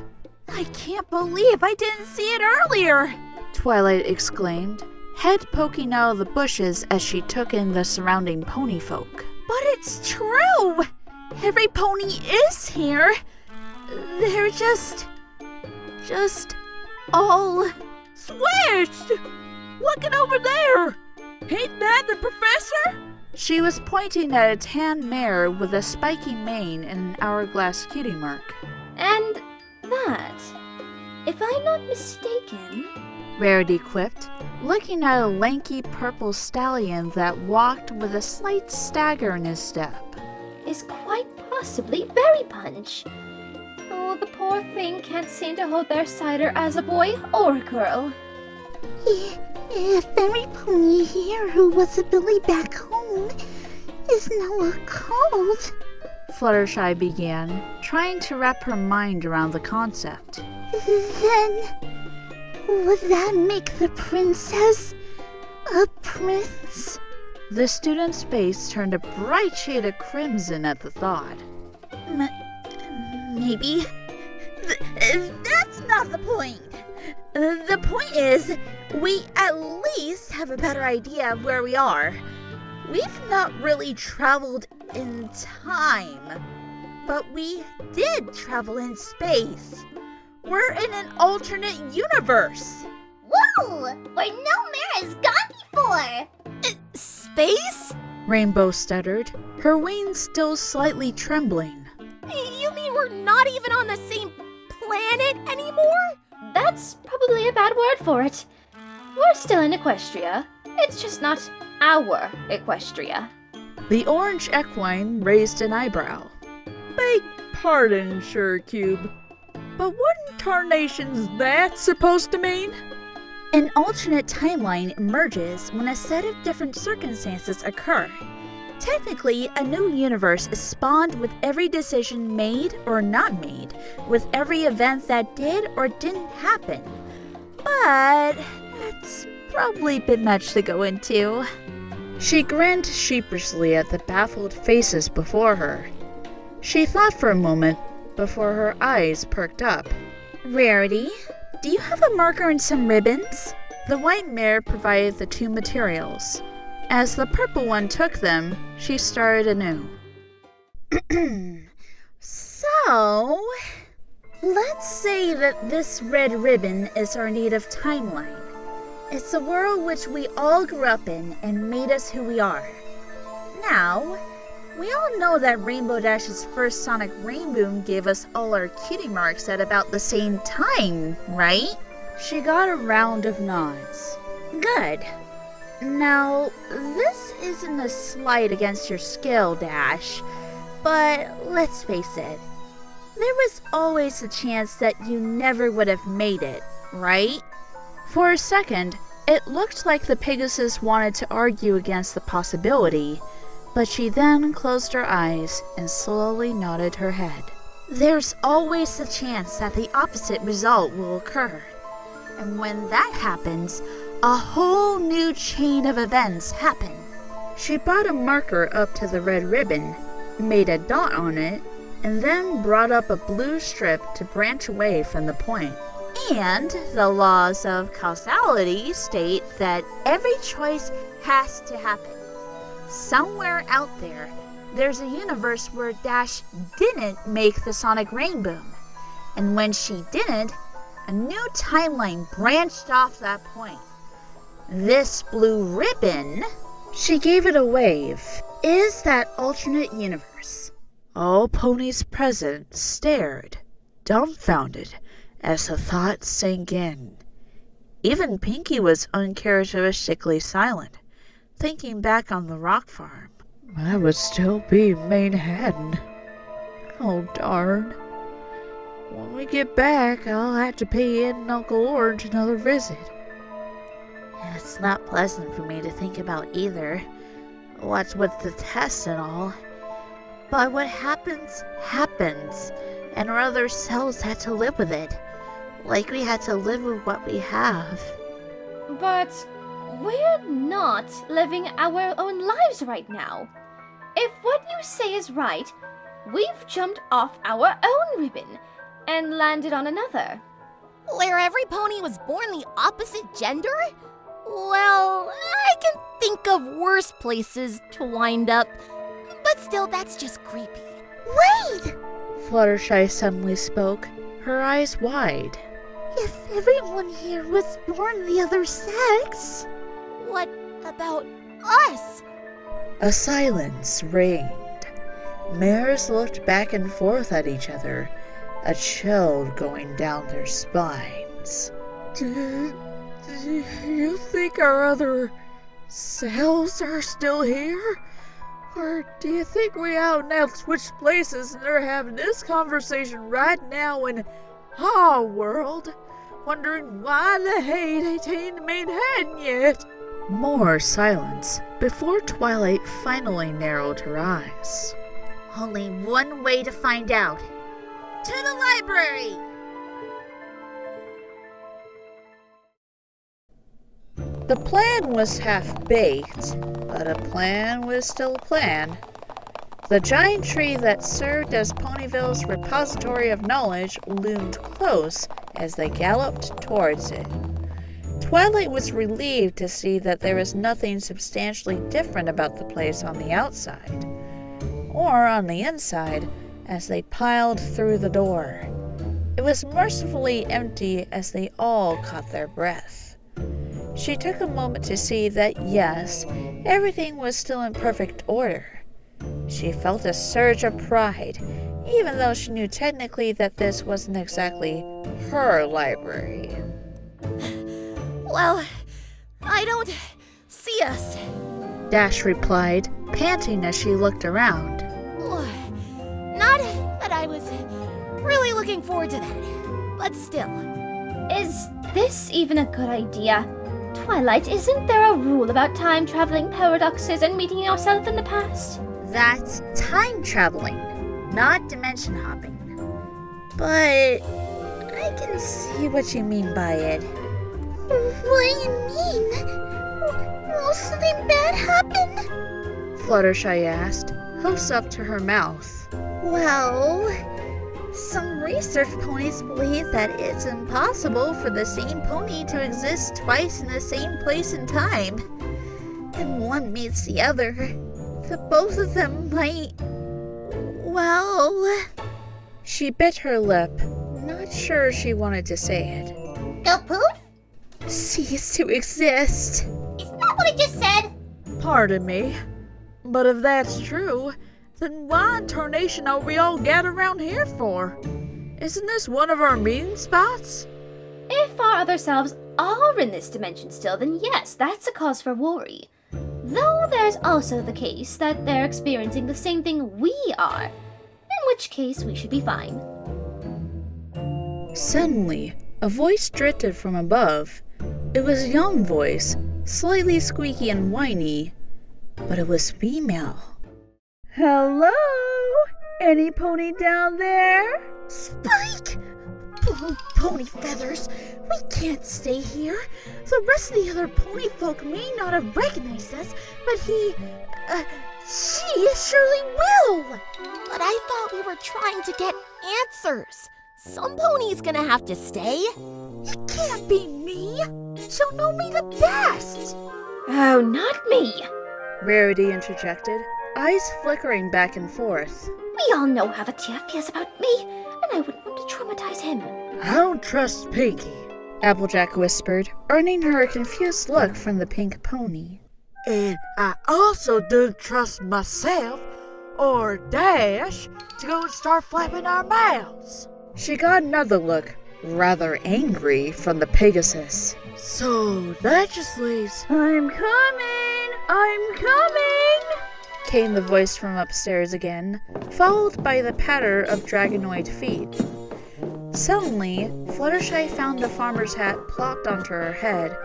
I can't believe I didn't see it earlier! Twilight exclaimed, head poking out of the bushes as she took in the surrounding pony folk. But it's true! Every pony is here. They're just all squished! Look at over there! Ain't that the professor? She was pointing at a tan mare with a spiky mane and an hourglass cutie mark. And that, if I'm not mistaken, Rarity quipped, looking at a lanky purple stallion that walked with a slight stagger in his step. is quite possibly Berry Punch. Oh, the poor thing can't seem to hold their cider as a boy or a girl. Fairy Pony here who was a bully back home is now a cold. Fluttershy began, trying to wrap her mind around the concept. Then, would that make the princess a prince? The student's face turned a bright shade of crimson at the thought. Maybe. That's not the point. The point is, we at least have a better idea of where we are. We've not really traveled in time, but we did travel in space. We're in an alternate universe. Whoa! Where no mare has gone before! Space? Rainbow stuttered, her wings still slightly trembling. You mean we're not even on the same planet anymore? That's probably a bad word for it. We're still in Equestria. It's just not our Equestria. The orange equine raised an eyebrow. Beg pardon, Surecube, but what in tarnation's that supposed to mean? An alternate timeline emerges when a set of different circumstances occur. Technically, a new universe is spawned with every decision made or not made, with every event that did or didn't happen. But that's probably a bit much to go into. She grinned sheepishly at the baffled faces before her. She thought for a moment before her eyes perked up. Rarity, do you have a marker and some ribbons? The white mare provided the two materials. As the purple one took them, she started anew. So, let's say that this red ribbon is our native timeline. It's a world which we all grew up in and made us who we are. Now, we all know that Rainbow Dash's first sonic rainboom gave us all our cutie marks at about the same time, right? She got a round of nods. Good. Now, this isn't a slight against your skill, Dash, but let's face it, there was always a chance that you never would have made it, right? For a second, it looked like the Pegasus wanted to argue against the possibility, but she then closed her eyes and slowly nodded her head. There's always a chance that the opposite result will occur. And when that happens, a whole new chain of events happen. She brought a marker up to the red ribbon, made a dot on it, and then brought up a blue strip to branch away from the point. And the laws of causality state that every choice has to happen. Somewhere out there, there's a universe where Dash didn't make the sonic rainboom. And when she didn't, a new timeline branched off that point. This blue ribbon, she gave it a wave, is that alternate universe. All ponies present stared, dumbfounded, as the thought sank in. Even Pinky was uncharacteristically silent, thinking back on the rock farm. That would still be Manhattan. Oh, darn. When we get back, I'll have to pay Aunt and Uncle Orange another visit. It's not pleasant for me to think about either. What's with the tests and all. But what happens, happens. And our other selves had to live with it. Like we had to live with what we have. But we're not living our own lives right now. If what you say is right, we've jumped off our own ribbon and landed on another. Where every pony was born the opposite gender? Well, I can think of worse places to wind up. But still, that's just creepy. Wait! Fluttershy suddenly spoke, her eyes wide. If everyone here was born the other sex... What about us? A silence reigned. Mares looked back and forth at each other, a chill going down their spines. Do you think our other selves are still here? Or do you think we out now switched places and they're having this conversation right now in our world, wondering why the hate ain't Manhattan yet? More silence before Twilight finally narrowed her eyes. Only one way to find out. To the library! The plan was half-baked, but a plan was still a plan. The giant tree that served as Ponyville's repository of knowledge loomed close as they galloped towards it. Twilight was relieved to see that there was nothing substantially different about the place on the outside, or on the inside, as they piled through the door. It was mercifully empty as they all caught their breath. She took a moment to see that, yes, everything was still in perfect order. She felt a surge of pride, even though she knew technically that this wasn't exactly her library. Well, I don't see us. Dash replied, panting as she looked around. Not that I was really looking forward to that, but still. Is this even a good idea? Twilight, isn't there a rule about time-traveling paradoxes and meeting yourself in the past? That's time traveling, not dimension hopping. But I can see what you mean by it. What do you mean? Will something bad happen? Fluttershy asked, hoofs up to her mouth. Well, some research ponies believe that it's impossible for the same pony to exist twice in the same place and time. And one meets the other. The both of them might... well... She bit her lip, not sure she wanted to say it. Go poof? cease to exist. Isn't that what I just said? Pardon me, but if that's true, then why in tarnation are we all gathered around here for? Isn't this one of our meeting spots? If our other selves are in this dimension still, then yes, that's a cause for worry. Though there's also the case that they're experiencing the same thing we are, in which case we should be fine. Suddenly, a voice drifted from above. It was a young voice, slightly squeaky and whiny, but it was female. Hello? Any pony down there? Spike! Pony feathers, we can't stay here. The rest of the other pony folk may not have recognized us, but she surely will. But I thought we were trying to get answers. Some pony's gonna have to stay. It can't be me. She'll know me the best. Oh, not me. Rarity interjected, eyes flickering back and forth. We all know how the TF feels about me, and I wouldn't want to traumatize him. I don't trust Pinky. Applejack whispered, earning her a confused look from the pink pony. And I also don't trust myself or Dash to go and start flapping our mouths. She got another look, rather angry, from the Pegasus. So that just leaves... I'm coming! Came the voice from upstairs again, followed by the patter of dragonoid feet. Suddenly, Fluttershy found the farmer's hat plopped onto her head,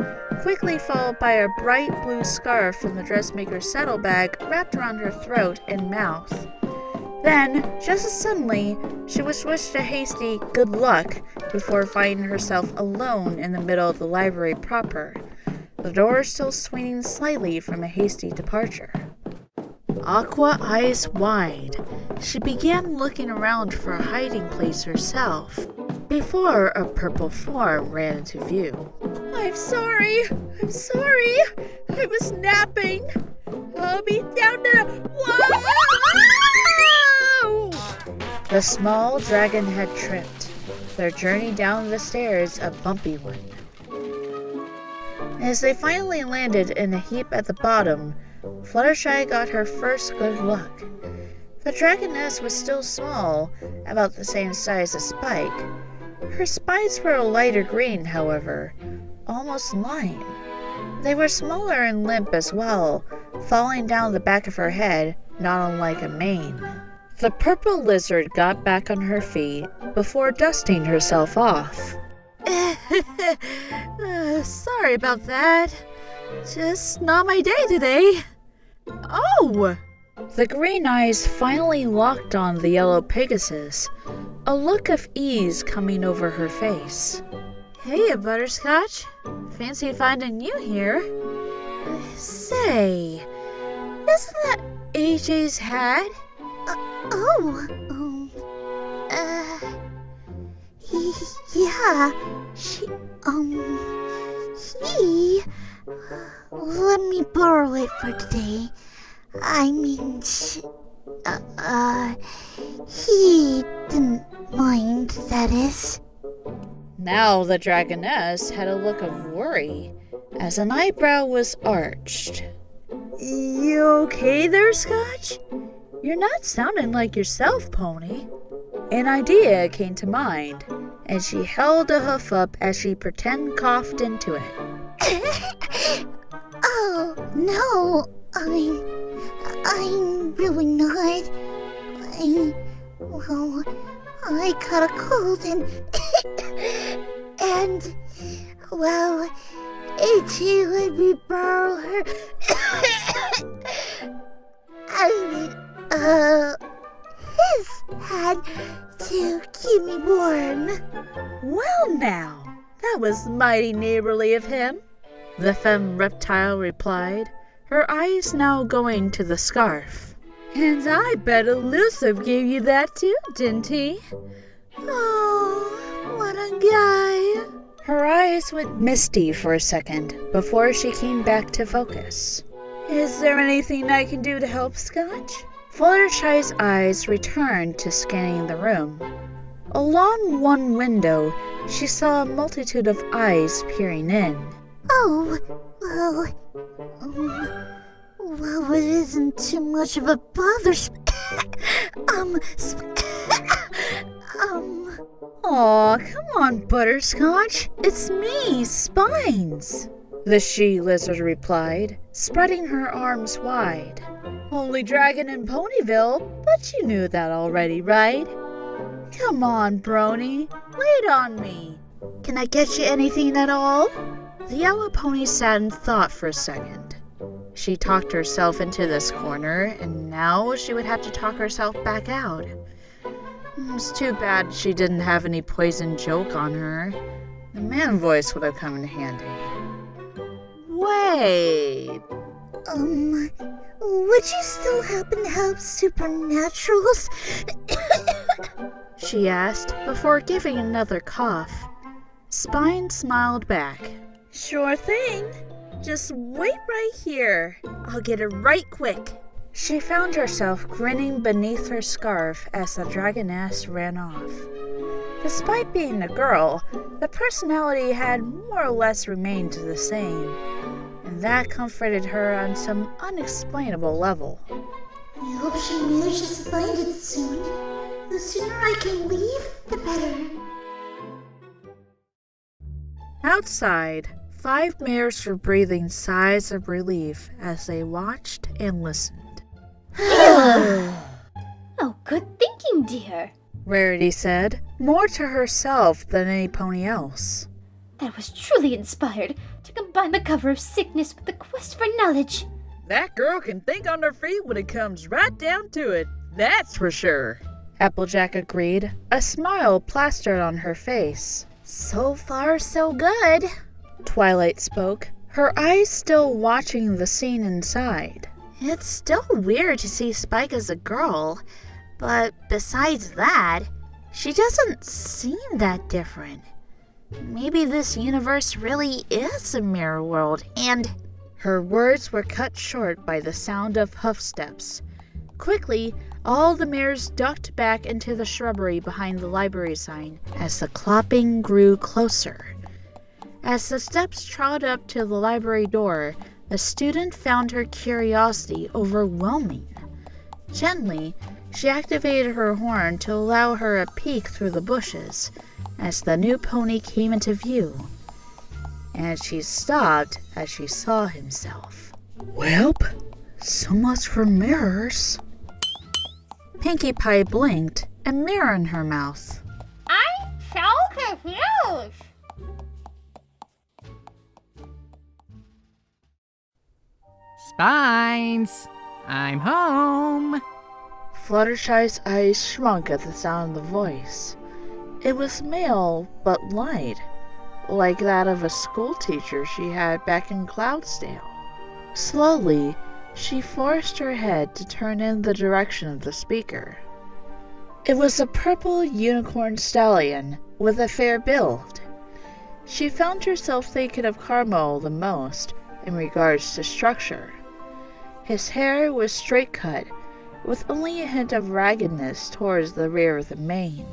quickly followed by a bright blue scarf from the dressmaker's saddlebag wrapped around her throat and mouth. Then, just as suddenly, she was wished a hasty good luck before finding herself alone in the middle of the library proper, the door still swinging slightly from a hasty departure. Aqua eyes wide, she began looking around for a hiding place herself, before a purple form ran into view. I'm sorry, I was napping. I'll be down to the... Whoa! The small dragon had tripped, their journey down the stairs a bumpy one. As they finally landed in a heap at the bottom, Fluttershy got her first good look. The dragoness was still small, about the same size as Spike. Her spines were a lighter green, however, almost lime. They were smaller and limp as well, falling down the back of her head, not unlike a mane. The purple lizard got back on her feet before dusting herself off. Sorry about that. Just not my day today. Oh! The green eyes finally locked on the yellow Pegasus, a look of ease coming over her face. Hey, Butterscotch. Fancy finding you here. Say, isn't that AJ's hat? Yeah, he, let me borrow it for today. I mean, he didn't mind, that is. Now the dragoness had a look of worry, as an eyebrow was arched. You okay there, Scotch? You're not sounding like yourself, Pony. An idea came to mind, and she held a hoof up as she pretend coughed into it. Oh, no, I'm really not. I caught a cold and, well, AJ let me borrow her. His hat to keep me warm. Well now, that was mighty neighborly of him, the femme reptile replied, her eyes now going to the scarf. And I bet Elusive gave you that too, didn't he? Oh, what a guy. Her eyes went misty for a second before she came back to focus. Is there anything I can do to help, Scotch? Fluttershy's eyes returned to scanning the room. Along one window, she saw a multitude of eyes peering in. Oh, well, it isn't too much of a bother. Aw, come on, Butterscotch. It's me, Spines, the she-lizard replied, spreading her arms wide. Only dragon in Ponyville, but you knew that already, right? Come on, Brony, wait on me. Can I get you anything at all? The yellow pony sat and thought for a second. She talked herself into this corner, and now she would have to talk herself back out. It's too bad she didn't have any poison joke on her. The man voice would have come in handy. Wait. Would you still happen to have supernaturals? She asked before giving another cough. Spine smiled back. Sure thing. Just wait right here. I'll get it right quick. She found herself grinning beneath her scarf as the dragoness ran off. Despite being a girl, the personality had more or less remained the same, and that comforted her on some unexplainable level. I hope she manages to find it soon. The sooner I can leave, the better. Outside, 5 mares were breathing sighs of relief as they watched and listened. Oh, good thinking, dear. Rarity said, more to herself than any pony else. That was truly inspired to combine the cover of sickness with the quest for knowledge. That girl can think on her feet when it comes right down to it. That's for sure. Applejack agreed, a smile plastered on her face. So far, so good. Twilight spoke, her eyes still watching the scene inside. It's still weird to see Spike as a girl, but besides that, she doesn't seem that different. Maybe this universe really is a mirror world, and... Her words were cut short by the sound of hoofsteps. Quickly, all the mares ducked back into the shrubbery behind the library sign as the clopping grew closer. As the steps trod up to the library door, the student found her curiosity overwhelming. Gently, she activated her horn to allow her a peek through the bushes as the new pony came into view. And she stopped as she saw himself. Welp, so much for mirrors. Pinkie Pie blinked, a mirror in her mouth. I'm so confused. Spines! I'm home! Fluttershy's eyes shrunk at the sound of the voice. It was male, but light, like that of a schoolteacher she had back in Cloudsdale. Slowly, she forced her head to turn in the direction of the speaker. It was a purple unicorn stallion with a fair build. She found herself thinking of Carmel the most in regards to structure. His hair was straight cut, with only a hint of raggedness towards the rear of the mane,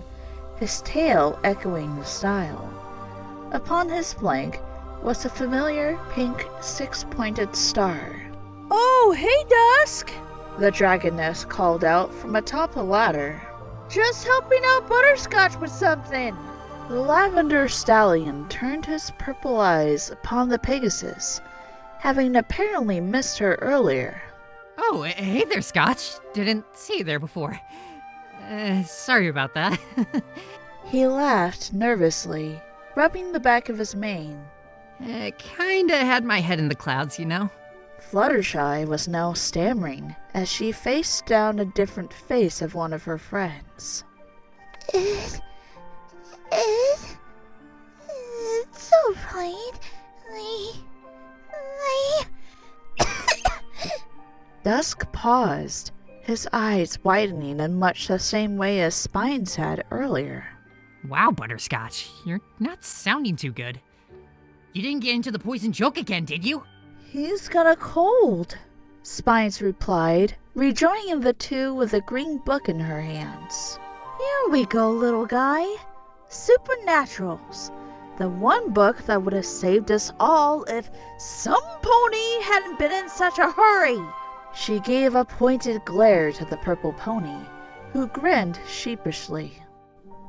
his tail echoing the style. Upon his flank was a familiar pink six-pointed star. Oh, hey, Dusk! The dragoness called out from atop the ladder. Just helping out Butterscotch with something. The lavender stallion turned his purple eyes upon the Pegasus, having apparently missed her earlier. Oh, hey there, Scotch. Didn't see you there before. Sorry about that. He laughed nervously, rubbing the back of his mane. Kinda had my head in the clouds, you know? Fluttershy was now stammering as she faced down a different face of one of her friends. It's alright. Dusk paused, his eyes widening in much the same way as Spines had earlier. Wow, Butterscotch, you're not sounding too good. You didn't get into the poison joke again, did you? He's got a cold, Spines replied, rejoining the two with a green book in her hands. Here we go, little guy. Supernaturals. The one book that would have saved us all if some pony hadn't been in such a hurry. She gave a pointed glare to the purple pony, who grinned sheepishly.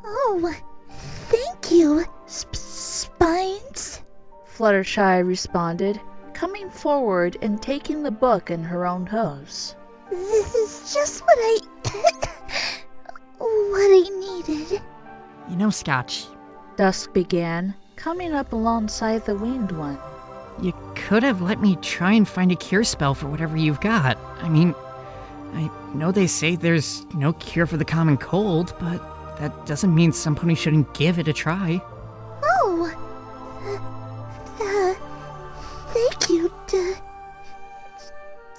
Oh, thank you, Spines. Fluttershy responded, coming forward and taking the book in her own hooves. This is just what I needed. You know, Scotch, Dusk began, coming up alongside the winged one. you could have let me try and find a cure spell for whatever you've got. I mean, I know they say there's no cure for the common cold, but that doesn't mean some pony shouldn't give it a try. Oh, thank you,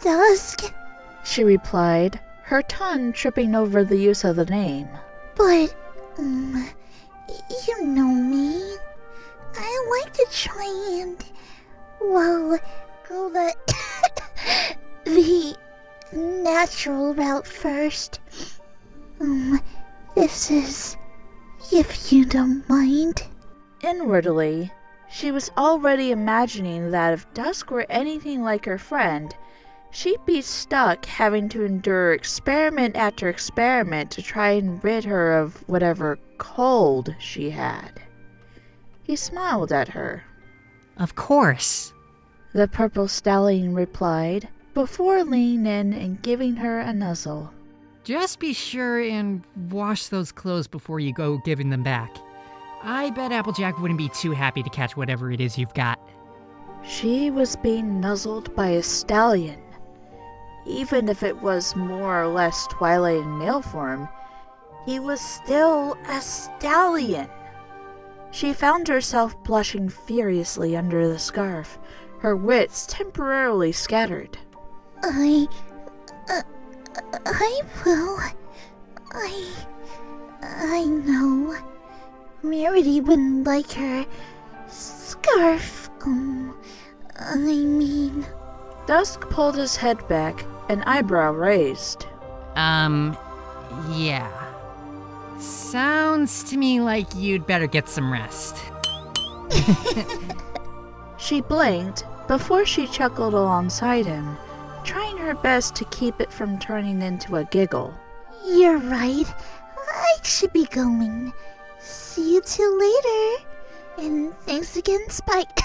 Dusk. She replied, her tongue tripping over the use of the name. But, you know me. I like to try and, well, go the natural route first. This is if you don't mind. Inwardly, she was already imagining that if Dusk were anything like her friend, she'd be stuck having to endure experiment after experiment to try and rid her of whatever cold she had. He smiled at her. Of course. The purple stallion replied, before leaning in and giving her a nuzzle. Just be sure and wash those clothes before you go giving them back. I bet Applejack wouldn't be too happy to catch whatever it is you've got. She was being nuzzled by a stallion. Even if it was more or less Twilight in male form, he was still a stallion. She found herself blushing furiously under the scarf, her wits temporarily scattered. I will. I know. Rarity wouldn't like her scarf. I mean... Dusk pulled his head back, an eyebrow raised. Yeah. Sounds to me like you'd better get some rest. She blinked before she chuckled alongside him, trying her best to keep it from turning into a giggle. You're right. I should be going. See you two later. And thanks again, Spike.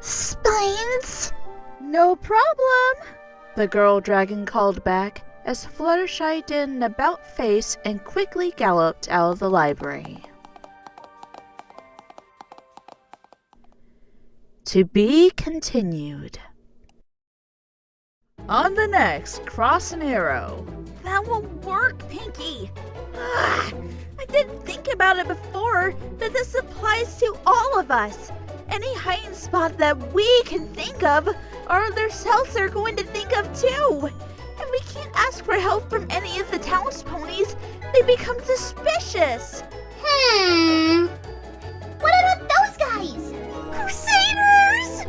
Spines. No problem, the girl dragon called back as Fluttershy did an about-face and quickly galloped out of the library. To be continued. On the next Cross and Arrow. That won't work, Pinky. Ugh, I didn't think about it before, but this applies to all of us. Any hiding spot that we can think of, our other selves are going to think of too. And we can't ask for help from any of the town's ponies. They become suspicious. What about those guys? Crusaders!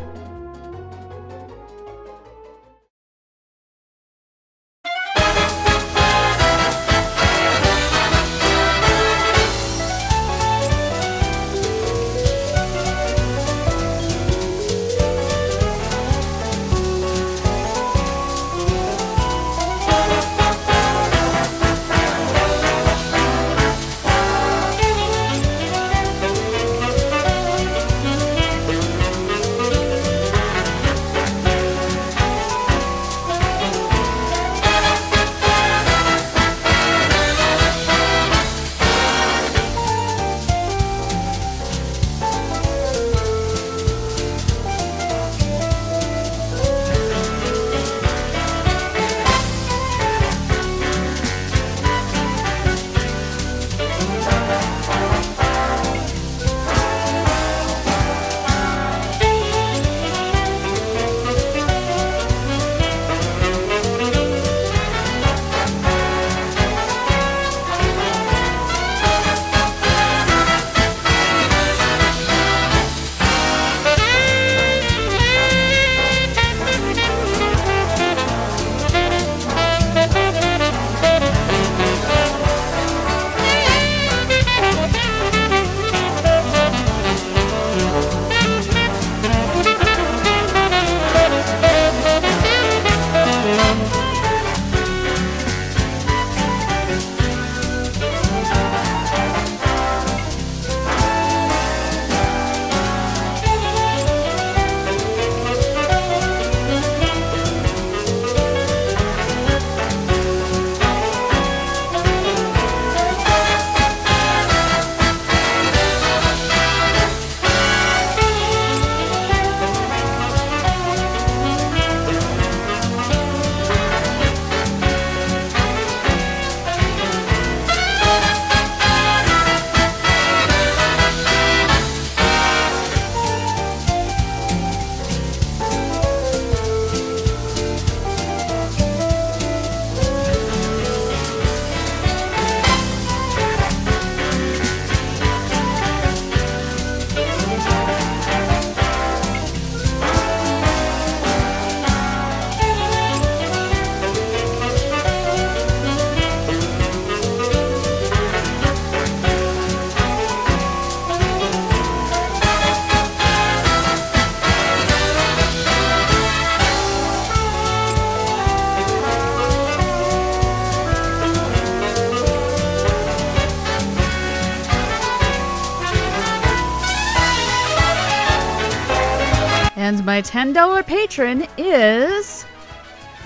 And my $10 patron is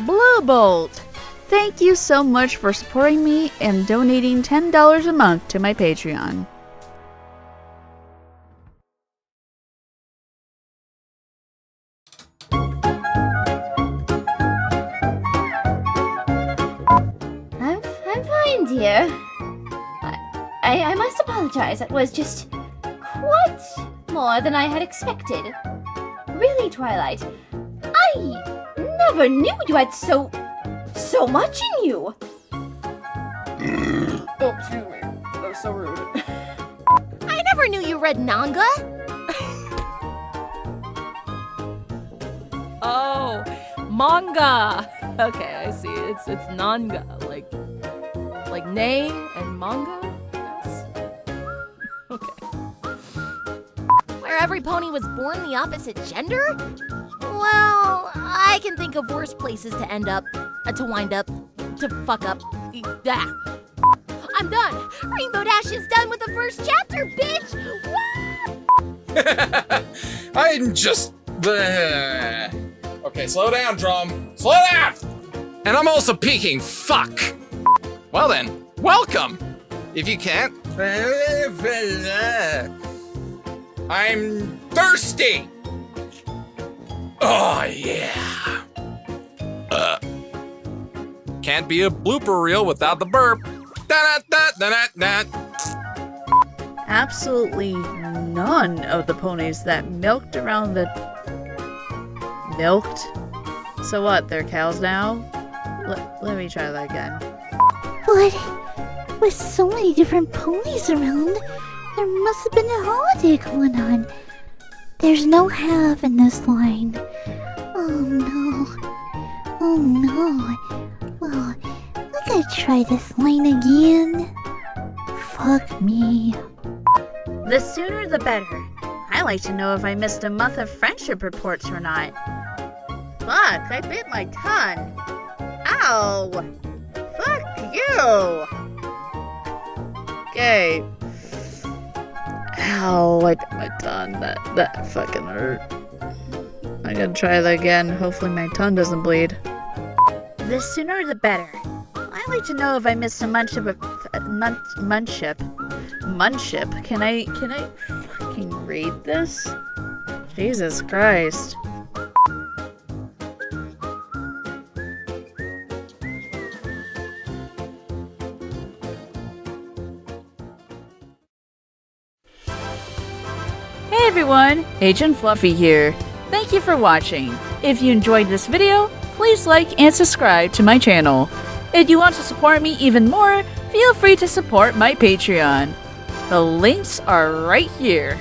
Blue Bolt. Thank you so much for supporting me and donating $10 a month to my Patreon. I'm fine, dear. I must apologize. That was just quite more than I had expected. Really, Twilight, I never knew you had so much in you. Oh, excuse me. That was so rude. I never knew you read manga. Oh, manga. Okay, I see. It's nanga, like name and manga. Yes. Okay. Where every pony was born the opposite gender? Well, I can think of worse places to end up, to wind up, to fuck up. Yeah. I'm done. Rainbow Dash is done with the first chapter, bitch. What? I'm just... Okay, slow down, Drum. Slow down! And I'm also peeking. Fuck! Well then, welcome! If you can't... I'm thirsty! Oh, yeah. Can't be a blooper reel without the burp. Da-da-da-da-da-da. Absolutely none of the ponies that milked around the... Milked? So what, they're cows now? Let me try that again. But with so many different ponies around, there must have been a holiday going on. There's no have in this line. Oh no. Oh no. Well, I gotta try this line again. Fuck me. The sooner the better. I like to know if I missed a month of friendship reports or not. Fuck, I bit my tongue. Ow! Fuck you! Okay. Ow, I bit my tongue. That fucking hurt. I gotta try that again. Hopefully my tongue doesn't bleed. The sooner the better. I like to know if I missed a munchip. Can I fucking read this? Jesus Christ. Hey everyone, Agent Fluffy here. Thank you for watching. If you enjoyed this video, please like and subscribe to my channel. If you want to support me even more, feel free to support my Patreon. The links are right here.